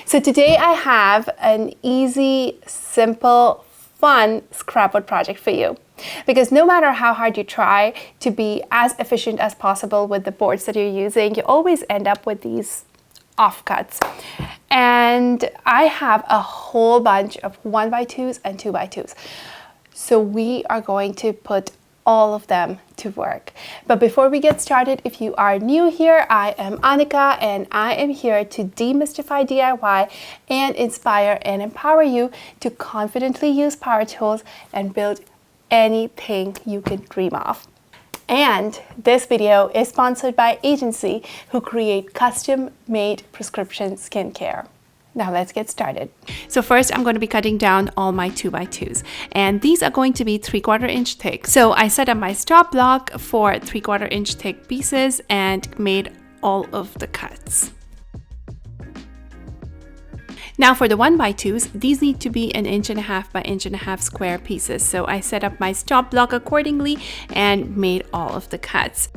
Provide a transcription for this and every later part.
So today I have an easy, simple, fun scrapbook project for you. Because no matter how hard you try to be as efficient as possible with the boards that you're using, you always end up with these offcuts. And I have a whole bunch of 1x2s and 2x2s. So we are going to put all of them to work. But before we get started, if you are new here, I am Annika and I am here to demystify DIY and inspire and empower you to confidently use power tools and build anything you can dream of. And this video is sponsored by Agency, who create custom-made prescription skincare. Now let's get started. So first I'm going to be cutting down all my 2x2s, and these are going to be 3/4 inch thick. So I set up my stop block for 3/4 inch thick pieces and made all of the cuts. Now for the 1x2s, these need to be 1.5 by 1.5 square pieces. So I set up my stop block accordingly and made all of the cuts.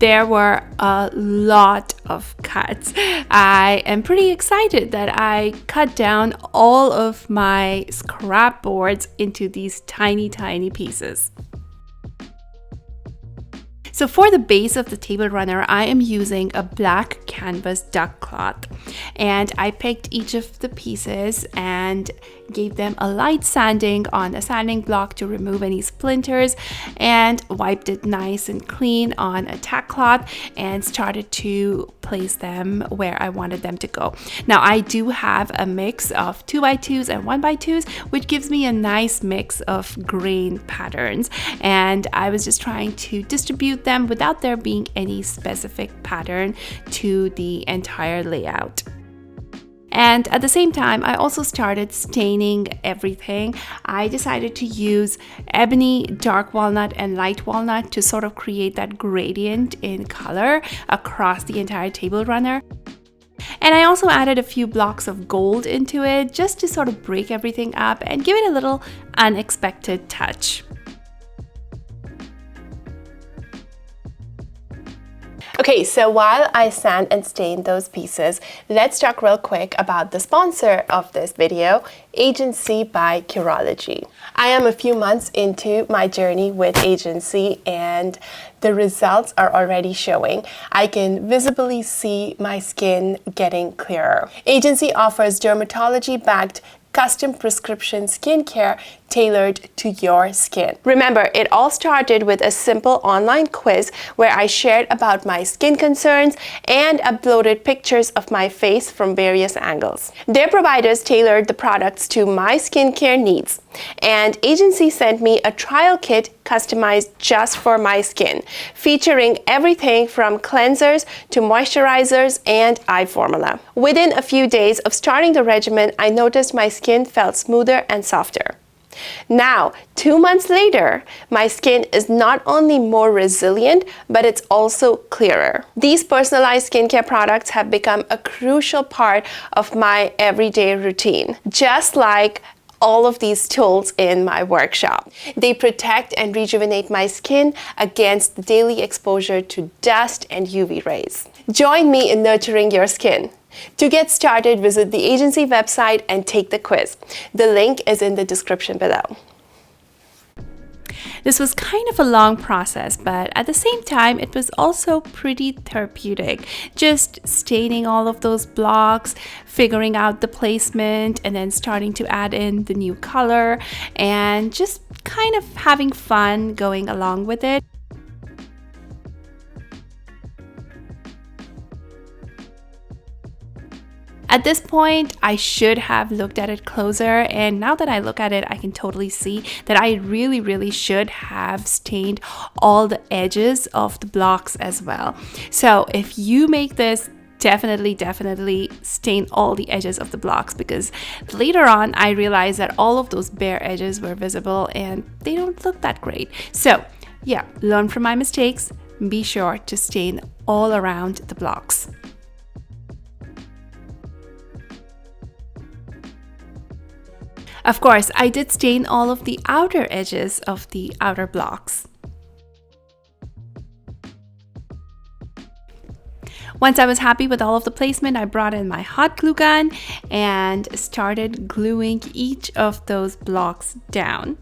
There were a lot of cuts. I am pretty excited that I cut down all of my scrap boards into these tiny pieces. So for the base of the table runner, I am using a black canvas duck cloth, and I picked each of the pieces and gave them a light sanding on a sanding block to remove any splinters, and wiped it nice and clean on a tack cloth and started to place them where I wanted them to go. Now I do have a mix of 2x2s and 1x2s, which gives me a nice mix of grain patterns, and I was just trying to distribute them without there being any specific pattern to the entire layout. And at the same time, I also started staining everything. I decided to use ebony, dark walnut, and light walnut to sort of create that gradient in color across the entire table runner. And I also added a few blocks of gold into it just to sort of break everything up and give it a little unexpected touch. Okay, so while I sand and stain those pieces, let's talk real quick about the sponsor of this video, Agency by Curology. I am a few months into my journey with Agency and the results are already showing. I can visibly see my skin getting clearer. Agency offers dermatology-backed custom prescription skincare tailored to your skin. Remember, it all started with a simple online quiz where I shared about my skin concerns and uploaded pictures of my face from various angles. Their providers tailored the products to my skincare needs, and Agency sent me a trial kit customized just for my skin, featuring everything from cleansers to moisturizers and eye formula. Within a few days of starting the regimen, I noticed my skin felt smoother and softer. Now, 2 months later, my skin is not only more resilient, but it's also clearer. These personalized skincare products have become a crucial part of my everyday routine, just like all of these tools in my workshop. They protect and rejuvenate my skin against the daily exposure to dust and UV rays. Join me in nurturing your skin. To get started, visit the Agency website and take the quiz. The link is in the description below. This was kind of a long process, but at the same time, it was also pretty therapeutic. Just staining all of those blocks, figuring out the placement, and then starting to add in the new color, and just kind of having fun going along with it. At this point, I should have looked at it closer, and now that I look at it, I can totally see that I really should have stained all the edges of the blocks as well. So if you make this, definitely stain all the edges of the blocks, because later on I realized that all of those bare edges were visible and they don't look that great. So yeah, learn from my mistakes. Be sure to stain all around the blocks. Of course, I did stain all of the outer edges of the outer blocks. Once I was happy with all of the placement, I brought in my hot glue gun and started gluing each of those blocks down.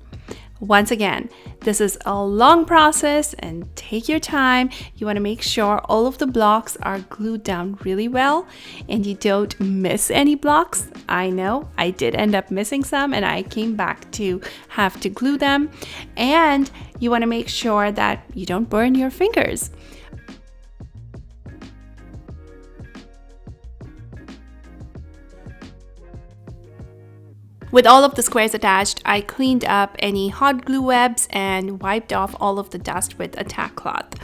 Once again, this is a long process and take your time. You want to make sure all of the blocks are glued down really well and you don't miss any blocks. I know I did end up missing some and I came back to have to glue them. And you want to make sure that you don't burn your fingers. With all of the squares attached, I cleaned up any hot glue webs and wiped off all of the dust with a tack cloth.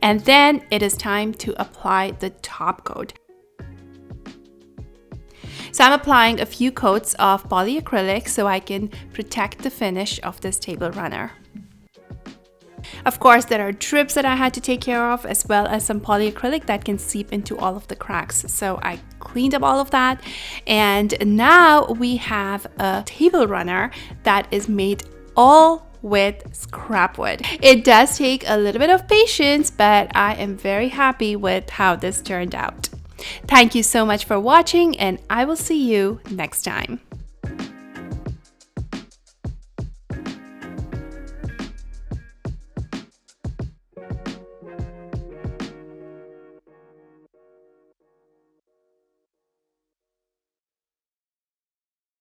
And then it is time to apply the top coat. So I'm applying a few coats of polyacrylic so I can protect the finish of this table runner. Of course, there are drips that I had to take care of, as well as some polyacrylic that can seep into all of the cracks. So I cleaned up all of that. And now we have a table runner that is made all with scrap wood. It does take a little bit of patience, but I am very happy with how this turned out. Thank you so much for watching, and I will see you next time.